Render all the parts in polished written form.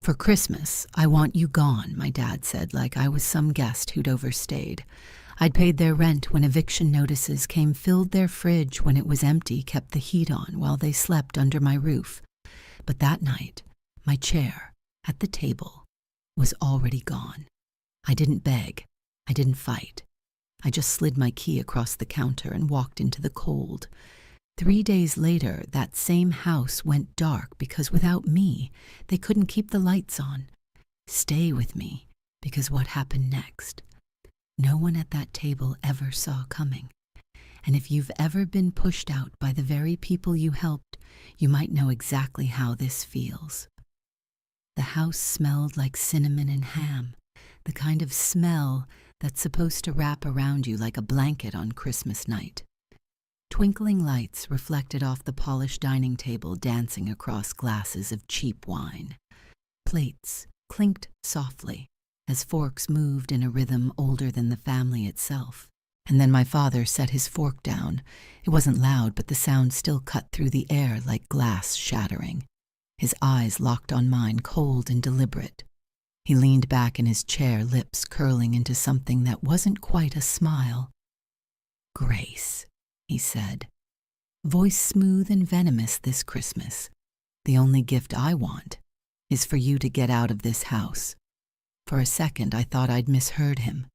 "For Christmas, I want you gone," my dad said, like I was some guest who'd overstayed. I'd paid their rent when eviction notices came, filled their fridge when it was empty, kept the heat on while they slept under my roof. But that night, my chair at the table was already gone. I didn't beg. I didn't fight. I just slid my key across the counter and walked into the cold. 3 days later, that same house went dark because without me, they couldn't keep the lights on. Stay with me, because what happened next, no one at that table ever saw coming. And if you've ever been pushed out by the very people you helped, you might know exactly how this feels. The house smelled like cinnamon and ham, the kind of smell that's supposed to wrap around you like a blanket on Christmas night. Twinkling lights reflected off the polished dining table, dancing across glasses of cheap wine. Plates clinked softly as forks moved in a rhythm older than the family itself. And then my father set his fork down. It wasn't loud, but the sound still cut through the air like glass shattering. His eyes locked on mine, cold and deliberate. He leaned back in his chair, lips curling into something that wasn't quite a smile. "Grace," he said, voice smooth and venomous this Christmas. "The only gift I want is for you to get out of this house." For a second, I thought I'd misheard him.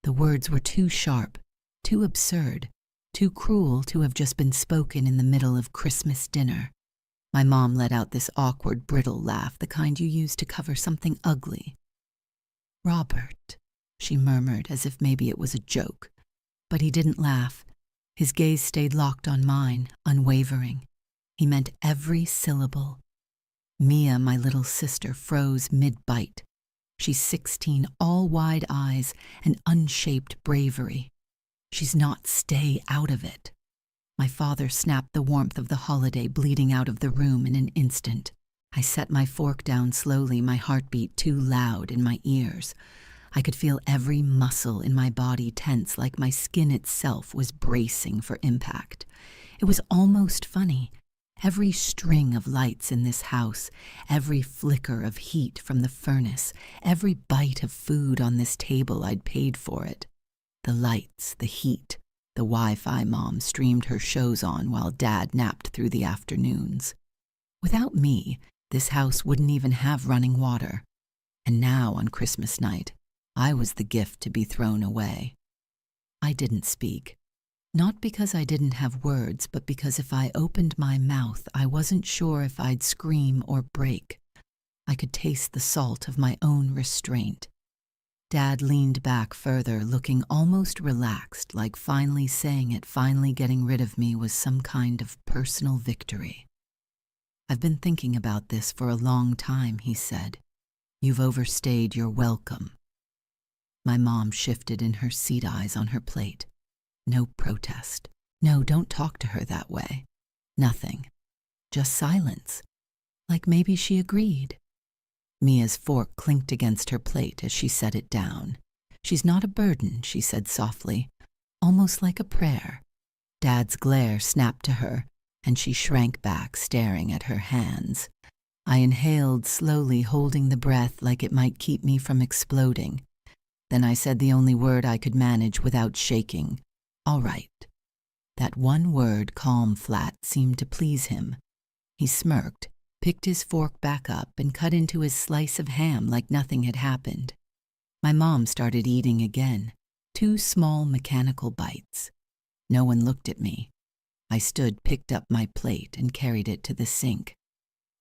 The words were too sharp, too absurd, too cruel to have just been spoken in the middle of Christmas dinner. My mom let out this awkward, brittle laugh, the kind you use to cover something ugly. "Robert," she murmured, as if maybe it was a joke. But he didn't laugh. His gaze stayed locked on mine, unwavering. He meant every syllable. Mia, my little sister, froze mid-bite. She's 16, all wide eyes and unshaped bravery. She's not "stay out of it." My father snapped the warmth of the holiday bleeding out of the room in an instant. I set my fork down slowly, my heartbeat too loud in my ears. I could feel every muscle in my body tense, like my skin itself was bracing for impact. It was almost funny. Every string of lights in this house, every flicker of heat from the furnace, every bite of food on this table, I'd paid for it. The lights, the heat, the Wi-Fi mom streamed her shows on while Dad napped through the afternoons. Without me, this house wouldn't even have running water. And now, on Christmas night, I was the gift to be thrown away. I didn't speak. Not because I didn't have words, but because if I opened my mouth, I wasn't sure if I'd scream or break. I could taste the salt of my own restraint. Dad leaned back further, looking almost relaxed, like finally saying it, finally getting rid of me was some kind of personal victory. "I've been thinking about this for a long time," he said. "You've overstayed your welcome." My mom shifted in her seat, eyes on her plate. No protest. No, don't talk to her that way. Nothing. Just silence. Like maybe she agreed. Mia's fork clinked against her plate as she set it down. "She's not a burden," she said softly, almost like a prayer. Dad's glare snapped to her, and she shrank back, staring at her hands. I inhaled slowly, holding the breath like it might keep me from exploding. Then I said the only word I could manage without shaking. "All right." That one word, calm, flat, seemed to please him. He smirked, picked his fork back up, and cut into his slice of ham like nothing had happened. My mom started eating again, 2 small mechanical bites. No one looked at me. I stood, picked up my plate, and carried it to the sink.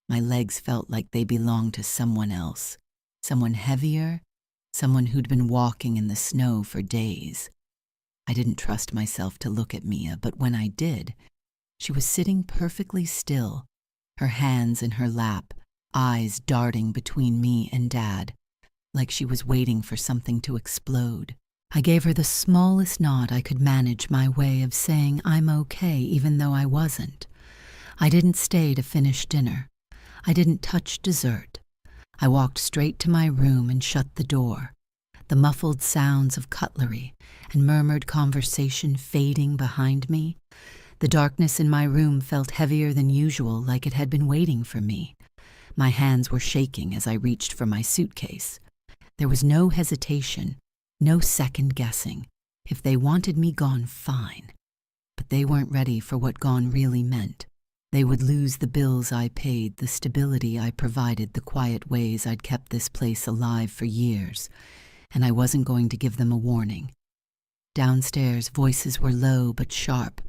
My legs felt like they belonged to someone else, someone heavier, someone who'd been walking in the snow for days. I didn't trust myself to look at Mia, but when I did, she was sitting perfectly still, her hands in her lap, eyes darting between me and Dad, like she was waiting for something to explode. I gave her the smallest nod I could manage, my way of saying I'm okay even though I wasn't. I didn't stay to finish dinner. I didn't touch dessert. I walked straight to my room and shut the door. The muffled sounds of cutlery and murmured conversation fading behind me. The darkness in my room felt heavier than usual, like it had been waiting for me. My hands were shaking as I reached for my suitcase. There was no hesitation, no second guessing. If they wanted me gone, fine. But they weren't ready for what gone really meant. They would lose the bills I paid, the stability I provided, the quiet ways I'd kept this place alive for years, and I wasn't going to give them a warning. Downstairs, voices were low but sharp.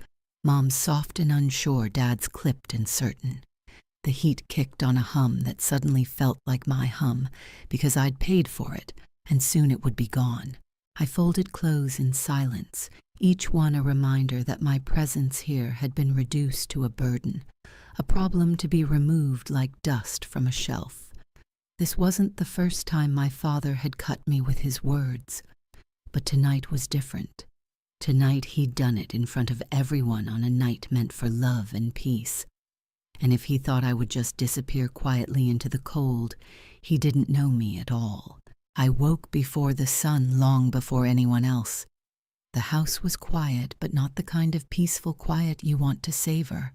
Mom's soft and unsure, Dad's clipped and certain. The heat kicked on a hum that suddenly felt like my hum, because I'd paid for it, and soon it would be gone. I folded clothes in silence, each one a reminder that my presence here had been reduced to a burden, a problem to be removed like dust from a shelf. This wasn't the first time my father had cut me with his words, but tonight was different. Tonight he'd done it in front of everyone on a night meant for love and peace. And if he thought I would just disappear quietly into the cold, he didn't know me at all. I woke before the sun, long before anyone else. The house was quiet, but not the kind of peaceful quiet you want to savor.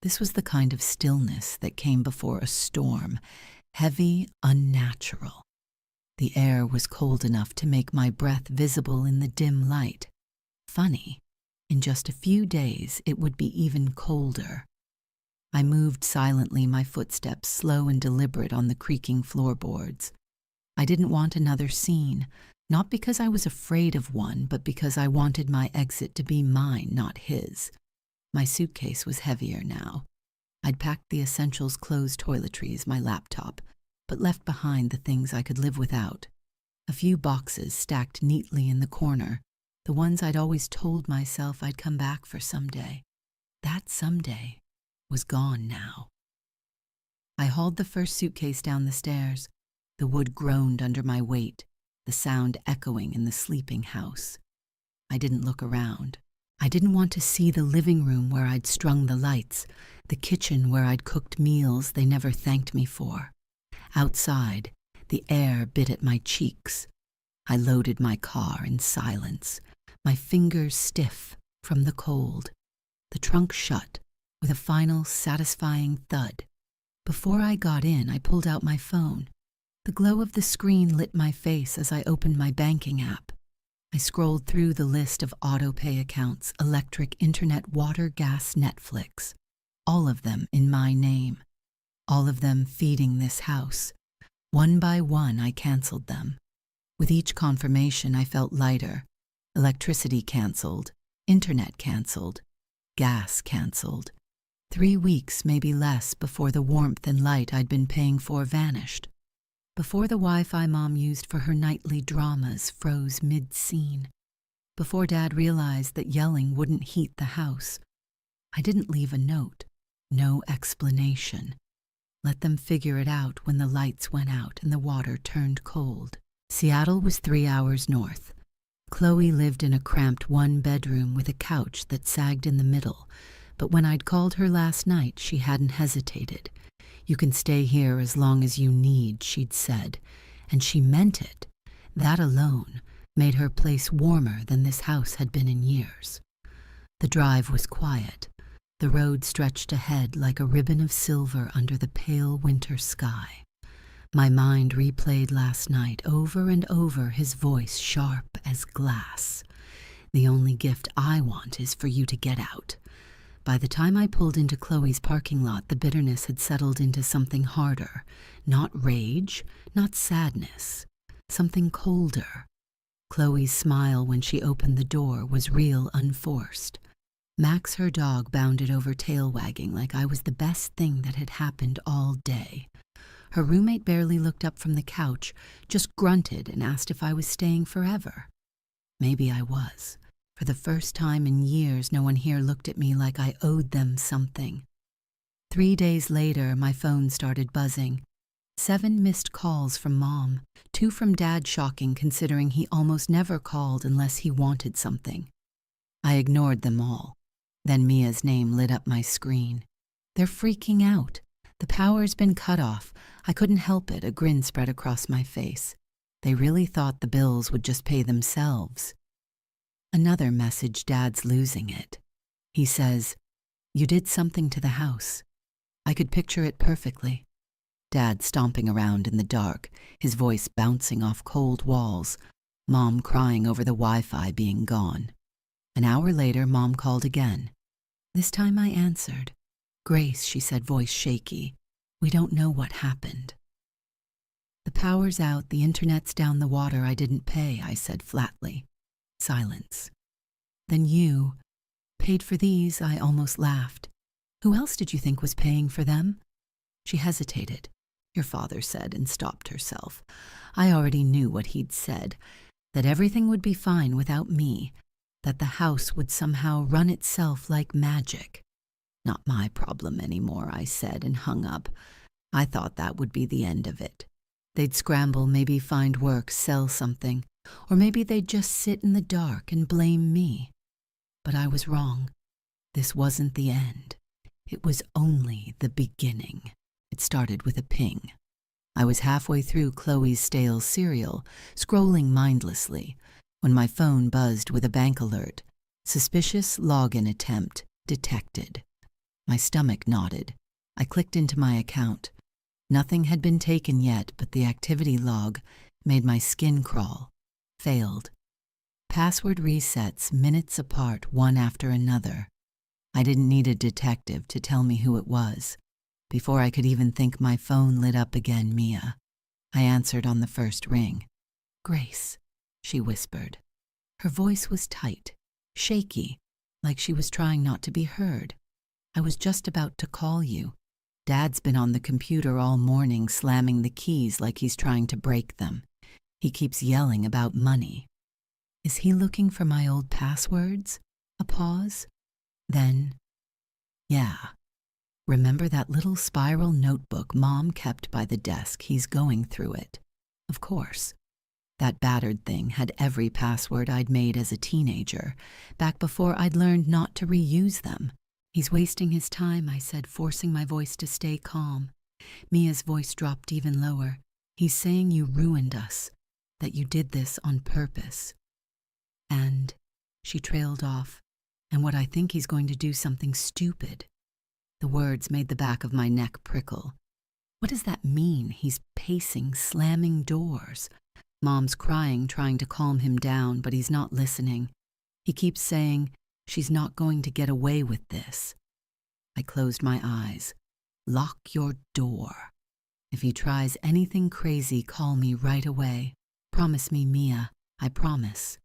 This was the kind of stillness that came before a storm, heavy, unnatural. The air was cold enough to make my breath visible in the dim light. Funny, in just a few days it would be even colder. I moved silently, my footsteps slow and deliberate on the creaking floorboards. I didn't want another scene, not because I was afraid of one, but because I wanted my exit to be mine, not his. My suitcase was heavier now. I'd packed the essentials, clothes, toiletries, my laptop, but left behind the things I could live without. A few boxes stacked neatly in the corner, the ones I'd always told myself I'd come back for someday. That someday was gone now. I hauled the first suitcase down the stairs. The wood groaned under my weight, the sound echoing in the sleeping house. I didn't look around. I didn't want to see the living room where I'd strung the lights, the kitchen where I'd cooked meals they never thanked me for. Outside, the air bit at my cheeks. I loaded my car in silence, my fingers stiff from the cold. The trunk shut with a final satisfying thud. Before I got in, I pulled out my phone. The glow of the screen lit my face as I opened my banking app. I scrolled through the list of auto-pay accounts, electric, internet, water, gas, Netflix. All of them in my name. All of them feeding this house. One by one, I canceled them. With each confirmation, I felt lighter. Electricity canceled, internet canceled, gas canceled. 3 weeks, maybe less, before the warmth and light I'd been paying for vanished. Before the Wi-Fi Mom used for her nightly dramas froze mid-scene. Before Dad realized that yelling wouldn't heat the house. I didn't leave a note, no explanation. Let them figure it out when the lights went out and the water turned cold. Seattle was 3 hours north. Chloe lived in a cramped one-bedroom with a couch that sagged in the middle, but when I'd called her last night, she hadn't hesitated. "You can stay here as long as you need," she'd said, and she meant it. That alone made her place warmer than this house had been in years. The drive was quiet. The road stretched ahead like a ribbon of silver under the pale winter sky. My mind replayed last night over and over, his voice sharp as glass. "The only gift I want is for you to get out." By the time I pulled into Chloe's parking lot, the bitterness had settled into something harder. Not rage, not sadness. Something colder. Chloe's smile when she opened the door was real, unforced. Max, her dog, bounded over, tail wagging like I was the best thing that had happened all day. Her roommate barely looked up from the couch, just grunted and asked if I was staying forever. Maybe I was. For the first time in years, no one here looked at me like I owed them something. 3 days later, my phone started buzzing. 7 missed calls from Mom, 2 from Dad, shocking considering he almost never called unless he wanted something. I ignored them all. Then Mia's name lit up my screen. "They're freaking out. The power's been cut off." I couldn't help it, a grin spread across my face. They really thought the bills would just pay themselves. Another message, Dad's losing it. He says, "You did something to the house." I could picture it perfectly. Dad stomping around in the dark, his voice bouncing off cold walls, Mom crying over the Wi-Fi being gone. An hour later, Mom called again. This time I answered. "Grace," she said, voice shaky, "we don't know what happened." "The power's out, the internet's down the water, I didn't pay," I said flatly. Silence. "Then you paid for these?" I almost laughed. "Who else did you think was paying for them?" She hesitated. "Your father said," and stopped herself. I already knew what he'd said, that everything would be fine without me, that the house would somehow run itself like magic. "Not my problem anymore," I said and hung up. I thought that would be the end of it. They'd scramble, maybe find work, sell something, or maybe they'd just sit in the dark and blame me. But I was wrong. This wasn't the end. It was only the beginning. It started with a ping. I was halfway through Chloe's stale cereal, scrolling mindlessly, when my phone buzzed with a bank alert. Suspicious login attempt detected. My stomach knotted. I clicked into my account. Nothing had been taken yet, but the activity log made my skin crawl. Failed. Password resets minutes apart, one after another. I didn't need a detective to tell me who it was. Before I could even think, my phone lit up again. Mia. I answered on the first ring. "Grace," she whispered. Her voice was tight, shaky, like she was trying not to be heard. "I was just about to call you. Dad's been on the computer all morning, slamming the keys like he's trying to break them. He keeps yelling about money." "Is he looking for my old passwords?" A pause. Then, "Yeah. Remember that little spiral notebook Mom kept by the desk? He's going through it." Of course. That battered thing had every password I'd made as a teenager, back before I'd learned not to reuse them. "He's wasting his time," I said, forcing my voice to stay calm. Mia's voice dropped even lower. "He's saying you ruined us, that you did this on purpose." And she trailed off. "And what I think he's going to do something stupid." The words made the back of my neck prickle. What does that mean? He's pacing, slamming doors. Mom's crying, trying to calm him down, but he's not listening. He keeps saying, "She's not going to get away with this." I closed my eyes. "Lock your door. If he tries anything crazy, call me right away. Promise me, Mia. I promise."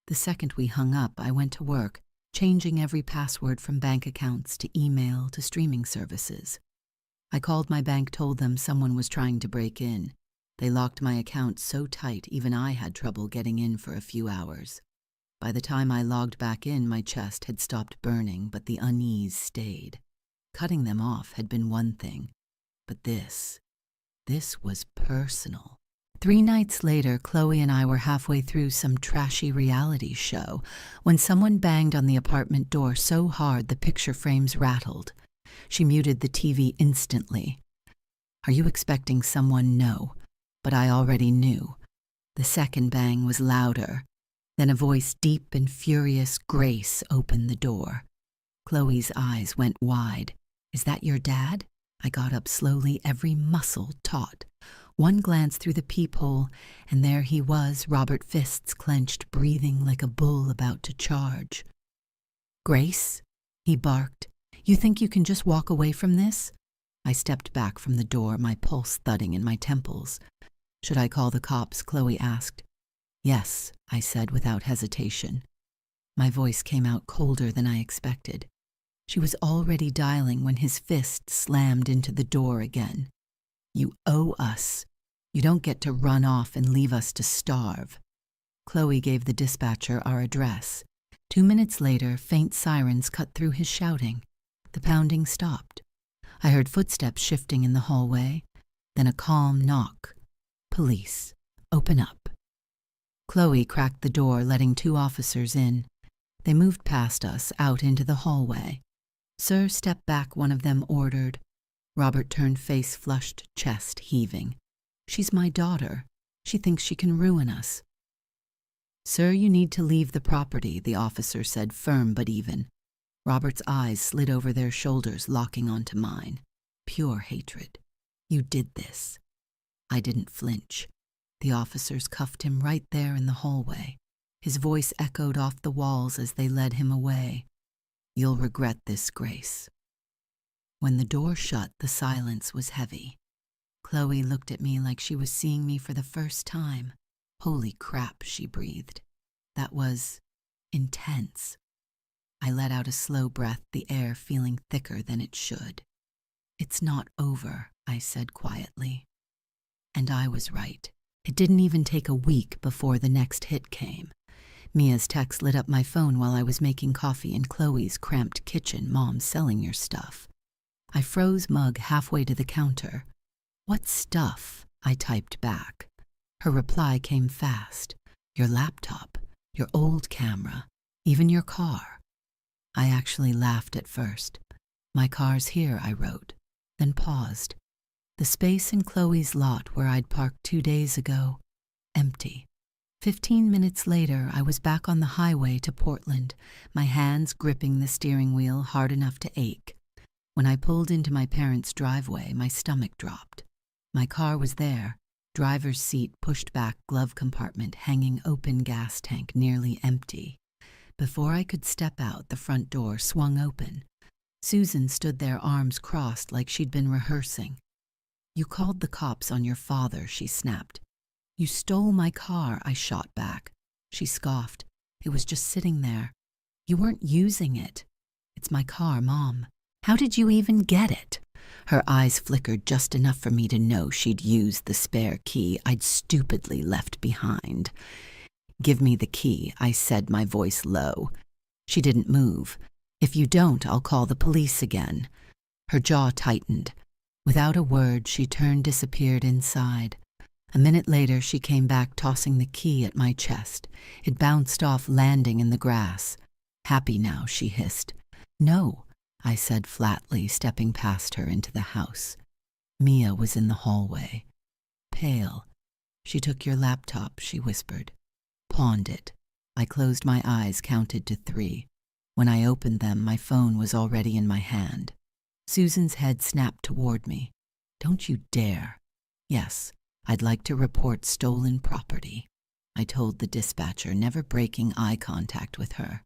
The second we hung up, I went to work, changing every password from bank accounts to email to streaming services. I called my bank, told them someone was trying to break in. They locked my account so tight even I had trouble getting in for a few hours. By the time I logged back in, my chest had stopped burning, but the unease stayed. Cutting them off had been one thing, but this was personal. 3 nights later, Chloe and I were halfway through some trashy reality show when someone banged on the apartment door so hard the picture frames rattled. She muted the TV instantly. "Are you expecting someone?" "No," but I already knew. The second bang was louder. Then a voice, deep and furious, "Grace," opened the door. Chloe's eyes went wide. "Is that your dad?" I got up slowly, every muscle taut. One glance through the peephole, and there he was, Robert, fists clenched, breathing like a bull about to charge. "Grace," he barked, "you think you can just walk away from this?" I stepped back from the door, my pulse thudding in my temples. "Should I call the cops?" Chloe asked. "Yes," I said without hesitation. My voice came out colder than I expected. She was already dialing when his fist slammed into the door again. "You owe us. You don't get to run off and leave us to starve." Chloe gave the dispatcher our address. 2 minutes later, faint sirens cut through his shouting. The pounding stopped. I heard footsteps shifting in the hallway, then a calm knock. "Police, open up." Chloe cracked the door, letting 2 officers in. They moved past us, out into the hallway. "Sir, step back," one of them ordered. Robert turned, face flushed, chest heaving. "She's my daughter. She thinks she can ruin us." "Sir, you need to leave the property," the officer said, firm but even. Robert's eyes slid over their shoulders, locking onto mine. Pure hatred. You did this." I didn't flinch. The officers cuffed him right there in the hallway. His voice echoed off the walls as they led him away. "You'll regret this, Grace." When the door shut, the silence was heavy. Chloe looked at me like she was seeing me for the first time. "Holy crap," she breathed. That was intense. I let out a slow breath, the air feeling thicker than it should. "It's not over," I said quietly. And I was right. It didn't even take a week before the next hit came. Mia's text lit up my phone while I was making coffee in Chloe's cramped kitchen. "Mom's selling your stuff." I froze mug halfway to the counter. "What stuff?" I typed back. Her reply came fast. "Your laptop, your old camera, even your car." I actually laughed at first. "My car's here," I wrote, then paused. The space in Chloe's lot where I'd parked 2 days ago, empty. 15 minutes later, I was back on the highway to Portland, my hands gripping the steering wheel hard enough to ache. When I pulled into my parents' driveway, my stomach dropped. My car was there, driver's seat pushed back, glove compartment hanging open, gas tank nearly empty. Before I could step out, the front door swung open. Susan stood there, arms crossed like she'd been rehearsing. "You called the cops on your father," she snapped. "You stole my car," I shot back. She scoffed. "It was just sitting there. You weren't using it." "It's my car, Mom." "How did you even get it?" Her eyes flickered just enough for me to know she'd used the spare key I'd stupidly left behind. "Give me the key," I said, my voice low. She didn't move. "If you don't, I'll call the police again." Her jaw tightened. Without a word, she turned, disappeared inside. A minute later, she came back, tossing the key at my chest. It bounced off, landing in the grass. "Happy now?" she hissed. "No," I said flatly, stepping past her into the house. Mia was in the hallway. Pale. "She took your laptop," she whispered. "Pawned it." I closed my eyes, counted to 3. When I opened them, my phone was already in my hand. Susan's head snapped toward me. "Don't you dare." "Yes, I'd like to report stolen property," I told the dispatcher, never breaking eye contact with her.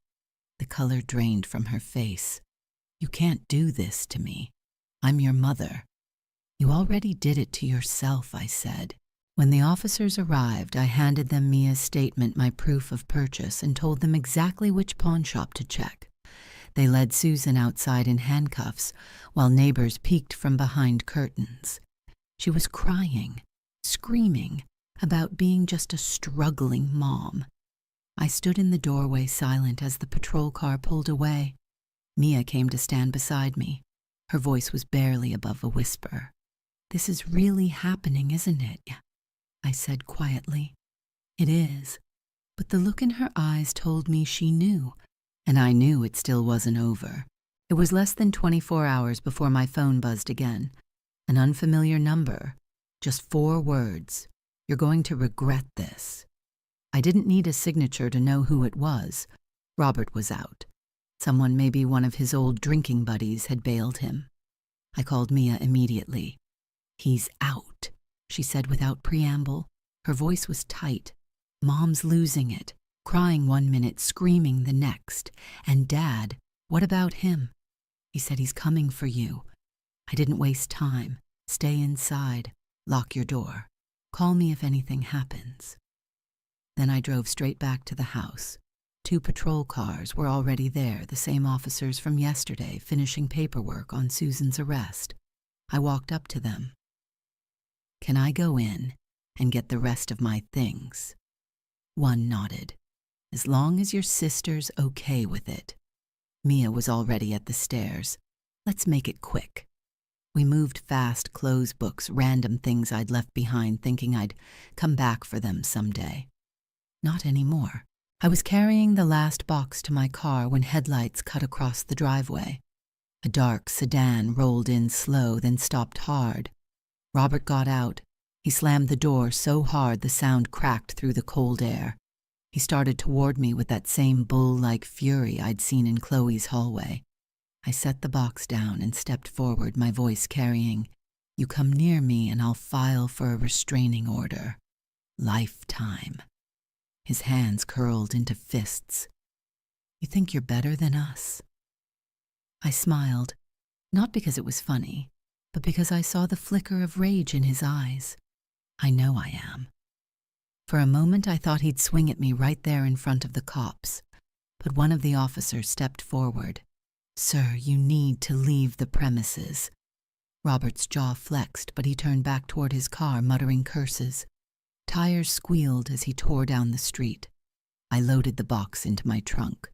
The color drained from her face. "You can't do this to me. I'm your mother." "You already did it to yourself," I said. When the officers arrived, I handed them Mia's statement, my proof of purchase, and told them exactly which pawn shop to check. They led Susan outside in handcuffs, while neighbors peeked from behind curtains. She was crying, screaming, about being just a struggling mom. I stood in the doorway, silent, as the patrol car pulled away. Mia came to stand beside me. Her voice was barely above a whisper. "This is really happening, isn't it?" I said quietly. "It is." But the look in her eyes told me she knew, and I knew it still wasn't over. It was less than 24 hours before my phone buzzed again. An unfamiliar number. Just 4 words. "You're going to regret this." I didn't need a signature to know who it was. Robert was out. Someone, maybe one of his old drinking buddies, had bailed him. I called Mia immediately. "He's out," she said without preamble. Her voice was tight. "Mom's losing it, crying 1 minute, screaming the next. And Dad, what about him? He said he's coming for you." I didn't waste time. "Stay inside. Lock your door. Call me if anything happens." Then I drove straight back to the house. 2 patrol cars were already there, the same officers from yesterday, finishing paperwork on Susan's arrest. I walked up to them. "Can I go in and get the rest of my things?" One nodded. "As long as your sister's okay with it." Mia was already at the stairs. "Let's make it quick." We moved fast, clothes, books, random things I'd left behind, thinking I'd come back for them someday. Not anymore. I was carrying the last box to my car when headlights cut across the driveway. A dark sedan rolled in slow, then stopped hard. Robert got out. He slammed the door so hard the sound cracked through the cold air. He started toward me with that same bull-like fury I'd seen in Chloe's hallway. I set the box down and stepped forward, my voice carrying, You come near me and I'll file for a restraining order. Lifetime." His hands curled into fists. "You think you're better than us?" I smiled, not because it was funny, but because I saw the flicker of rage in his eyes. "I know I am." For a moment I thought he'd swing at me right there in front of the cops, but one of the officers stepped forward. "Sir, you need to leave the premises." Robert's jaw flexed, but he turned back toward his car, muttering curses. Tires squealed as he tore down the street. I loaded the box into my trunk.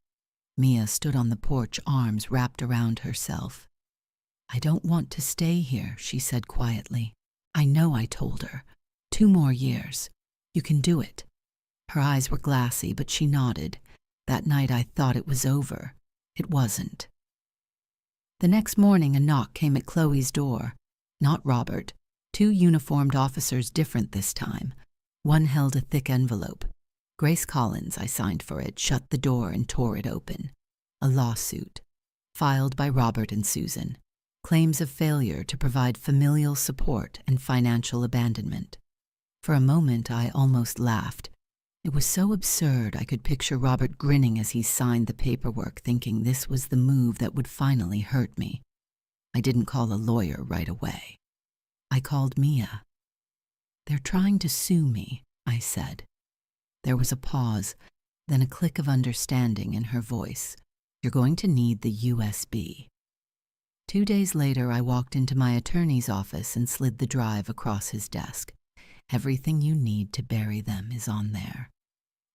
Mia stood on the porch, arms wrapped around herself. "I don't want to stay here," she said quietly. I know I told her. 2 more years. You can do it. Her eyes were glassy, but she nodded. That night I thought it was over. It wasn't. The next morning a knock came at Chloe's door. Not Robert. 2 uniformed officers, different this time. One held a thick envelope. Grace Collins, I signed for it, shut the door and tore it open. A lawsuit. Filed by Robert and Susan. Claims of failure to provide familial support and financial abandonment. For a moment I almost laughed. It was so absurd I could picture Robert grinning as he signed the paperwork, thinking this was the move that would finally hurt me. I didn't call a lawyer right away. I called Mia. "They're trying to sue me," I said. There was a pause, then a click of understanding in her voice. "You're going to need the USB." 2 days later, I walked into my attorney's office and slid the drive across his desk. "Everything you need to bury them is on there."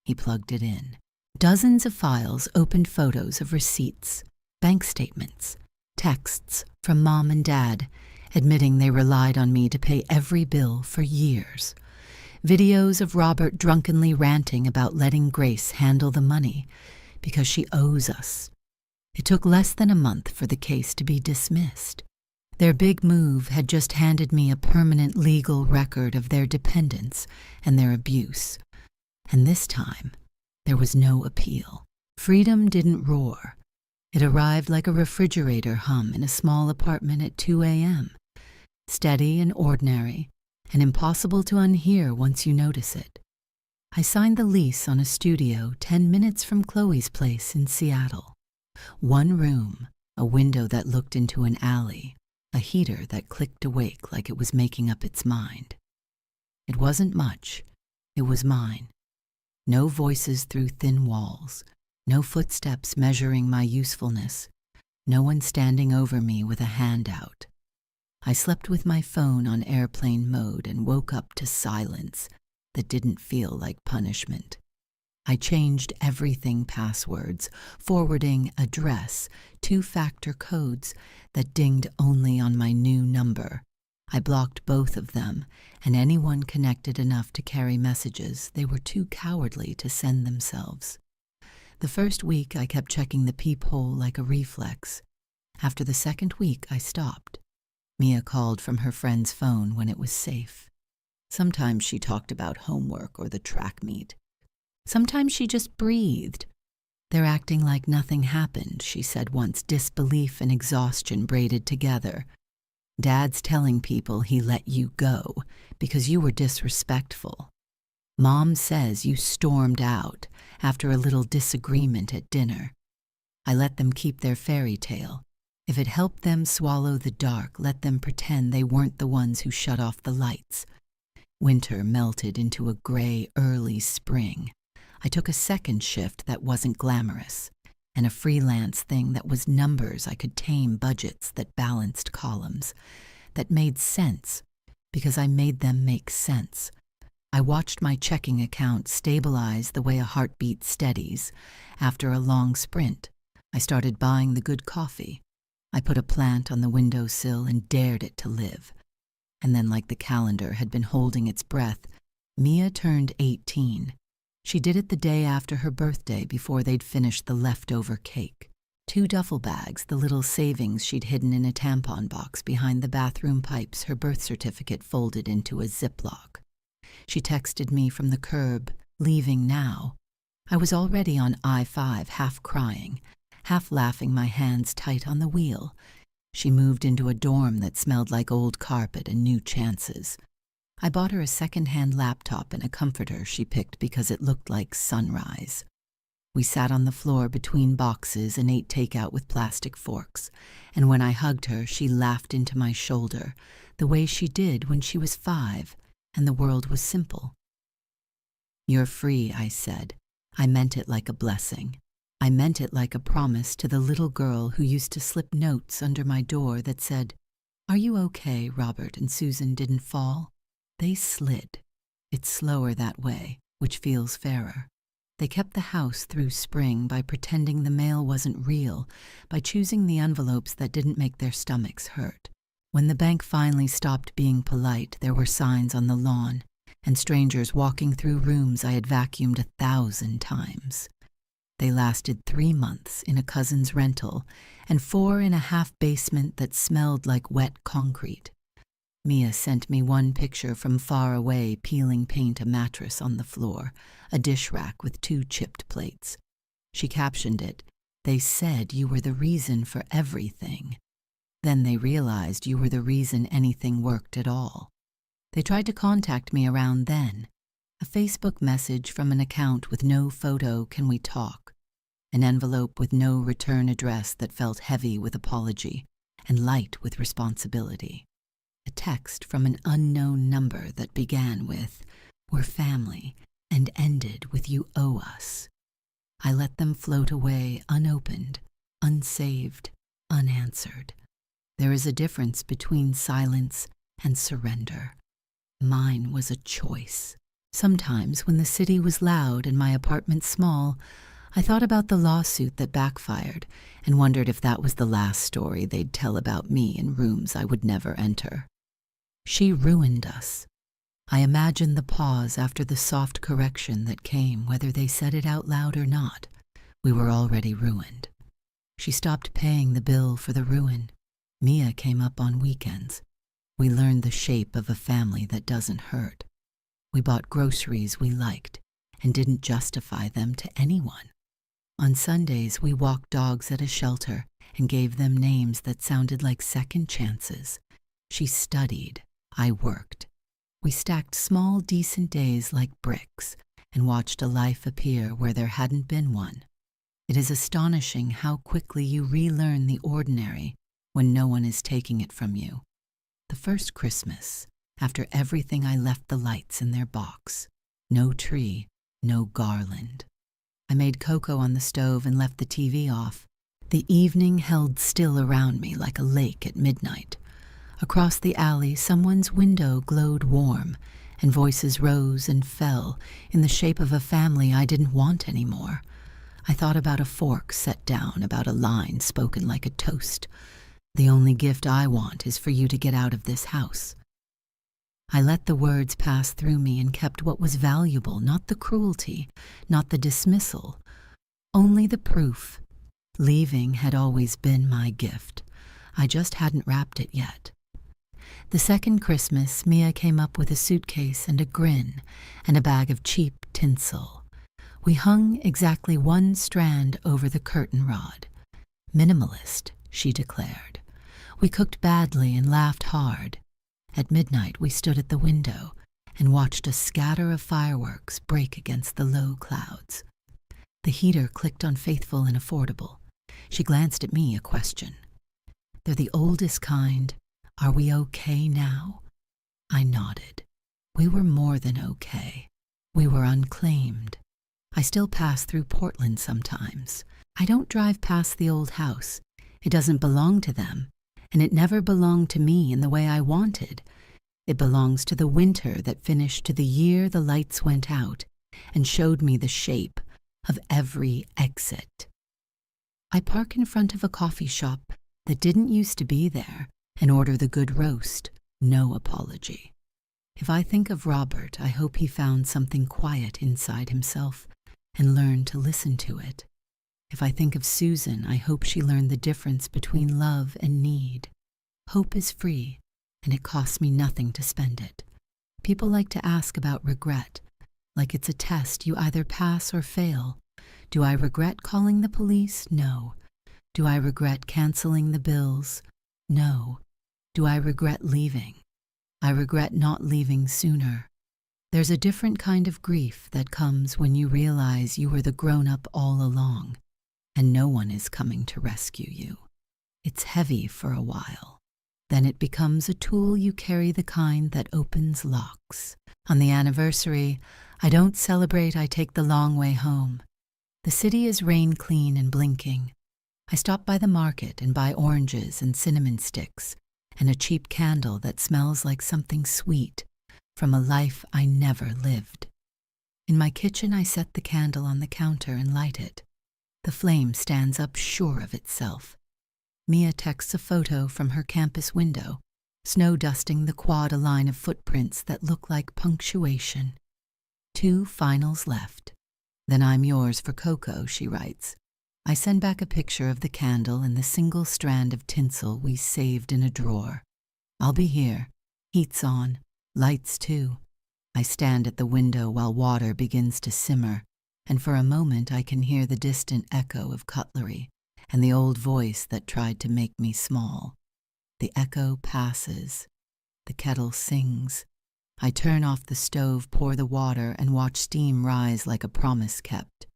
He plugged it in. Dozens of files opened photos of receipts, bank statements, texts from Mom and Dad, admitting they relied on me to pay every bill for years. Videos of Robert drunkenly ranting about letting Grace handle the money because she owes us. It took less than a month for the case to be dismissed. Their big move had just handed me a permanent legal record of their dependence and their abuse. And this time, there was no appeal. Freedom didn't roar. It arrived like a refrigerator hum in a small apartment at 2 a.m. Steady and ordinary, and impossible to unhear once you notice it. I signed the lease on a studio 10 minutes from Chloe's place in Seattle. 1 room, a window that looked into an alley, a heater that clicked awake like it was making up its mind. It wasn't much. It was mine. No voices through thin walls, no footsteps measuring my usefulness, no one standing over me with a hand out. I slept with my phone on airplane mode and woke up to silence that didn't feel like punishment. I changed everything: passwords, forwarding address, 2-factor codes that dinged only on my new number. I blocked both of them, and anyone connected enough to carry messages they were too cowardly to send themselves. The first week I kept checking the peephole like a reflex. After the second week I stopped. Mia called from her friend's phone when it was safe. Sometimes she talked about homework or the track meet. Sometimes she just breathed. "They're acting like nothing happened," she said once, disbelief and exhaustion braided together. "Dad's telling people he let you go because you were disrespectful. Mom says you stormed out after a little disagreement at dinner. I let them keep their fairy tale. If it helped them swallow the dark, let them pretend they weren't the ones who shut off the lights." Winter melted into a gray early spring. I took a second shift that wasn't glamorous, and a freelance thing that was numbers I could tame, budgets that balanced columns, that made sense because I made them make sense. I watched my checking account stabilize the way a heartbeat steadies. After a long sprint, I started buying the good coffee. I put a plant on the windowsill and dared it to live. And then, like the calendar had been holding its breath, Mia turned 18. She did it the day after her birthday, before they'd finished the leftover cake. 2 duffel bags, the little savings she'd hidden in a tampon box behind the bathroom pipes, her birth certificate folded into a Ziploc. She texted me from the curb, "Leaving now." I was already on I-5, half crying, half laughing, my hands tight on the wheel. She moved into a dorm that smelled like old carpet and new chances. I bought her a second-hand laptop and a comforter she picked because it looked like sunrise. We sat on the floor between boxes and ate takeout with plastic forks, and when I hugged her, she laughed into my shoulder, the way she did when she was 5, and the world was simple. "You're free," I said. I meant it like a blessing. I meant it like a promise to the little girl who used to slip notes under my door that said, "Are you okay, Robert and Susan didn't fall?" They slid. It's slower that way, which feels fairer. They kept the house through spring by pretending the mail wasn't real, by choosing the envelopes that didn't make their stomachs hurt. When the bank finally stopped being polite, there were signs on the lawn, and strangers walking through rooms I had vacuumed 1,000 times. They lasted 3 months in a cousin's rental and 4.5 basement that smelled like wet concrete. Mia sent me one picture from far away peeling paint a mattress on the floor, a dish rack with 2 chipped plates. She captioned it, "They said you were the reason for everything. Then they realized you were the reason anything worked at all." They tried to contact me around then. A Facebook message from an account with no photo, "Can we talk?" An envelope with no return address that felt heavy with apology and light with responsibility. A text from an unknown number that began with, "We're family," and ended with, "You owe us." I let them float away unopened, unsaved, unanswered. There is a difference between silence and surrender. Mine was a choice. Sometimes, when the city was loud and my apartment small, I thought about the lawsuit that backfired and wondered if that was the last story they'd tell about me in rooms I would never enter. She ruined us. I imagined the pause after the soft correction that came, whether they said it out loud or not. We were already ruined. She stopped paying the bill for the ruin. Mia came up on weekends. We learned the shape of a family that doesn't hurt. We bought groceries we liked and didn't justify them to anyone. On Sundays, we walked dogs at a shelter and gave them names that sounded like second chances. She studied. I worked. We stacked small, decent days like bricks and watched a life appear where there hadn't been one. It is astonishing how quickly you relearn the ordinary when no one is taking it from you. The first Christmas, after everything, I left the lights in their box. No tree, no garland. I made cocoa on the stove and left the TV off. The evening held still around me like a lake at midnight. Across the alley, someone's window glowed warm, and voices rose and fell in the shape of a family I didn't want anymore. I thought about a fork set down, about a line spoken like a toast. "The only gift I want is for you to get out of this house." I let the words pass through me and kept what was valuable, not the cruelty, not the dismissal, only the proof. Leaving had always been my gift. I just hadn't wrapped it yet. The second Christmas, Mia came up with a suitcase and a grin and a bag of cheap tinsel. We hung exactly 1 strand over the curtain rod. "Minimalist," she declared. We cooked badly and laughed hard. At midnight, we stood at the window and watched a scatter of fireworks break against the low clouds. The heater clicked on faithful and affordable. She glanced at me, a question. "They're the oldest kind. Are we okay now?" I nodded. We were more than okay. We were unclaimed. I still pass through Portland sometimes. I don't drive past the old house. It doesn't belong to them, and it never belonged to me in the way I wanted. It belongs to the winter that finished, to the year the lights went out and showed me the shape of every exit. I park in front of a coffee shop that didn't used to be there and order the good roast, no apology. If I think of Robert, I hope he found something quiet inside himself and learned to listen to it. If I think of Susan, I hope she learned the difference between love and need. Hope is free, and it costs me nothing to spend it. People like to ask about regret, like it's a test you either pass or fail. Do I regret calling the police? No. Do I regret canceling the bills? No. Do I regret leaving? I regret not leaving sooner. There's a different kind of grief that comes when you realize you were the grown-up all along, and no one is coming to rescue you. It's heavy for a while. Then it becomes a tool you carry, the kind that opens locks. On the anniversary, I don't celebrate, I take the long way home. The city is rain clean and blinking. I stop by the market and buy oranges and cinnamon sticks and a cheap candle that smells like something sweet from a life I never lived. In my kitchen, I set the candle on the counter and light it. The flame stands up sure of itself. Mia texts a photo from her campus window, snow dusting the quad, a line of footprints that look like punctuation. 2 finals left. Then I'm yours for Coco, she writes. I send back a picture of the candle and the single strand of tinsel we saved in a drawer. I'll be here. Heat's on. Lights too. I stand at the window while water begins to simmer, and for a moment I can hear the distant echo of cutlery and the old voice that tried to make me small. The echo passes. The kettle sings. I turn off the stove, pour the water, and watch steam rise like a promise kept.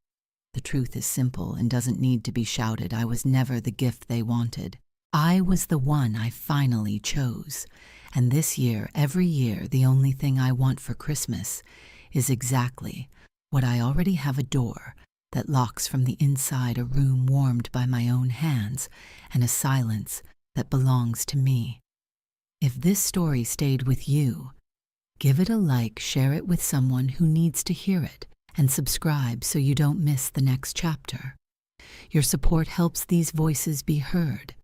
The truth is simple and doesn't need to be shouted. I was never the gift they wanted. I was the one I finally chose. And this year, every year, the only thing I want for Christmas is exactly what I already have: a door that locks from the inside, a room warmed by my own hands, and a silence that belongs to me. If this story stayed with you, give it a like, share it with someone who needs to hear it, and subscribe so you don't miss the next chapter. Your support helps these voices be heard,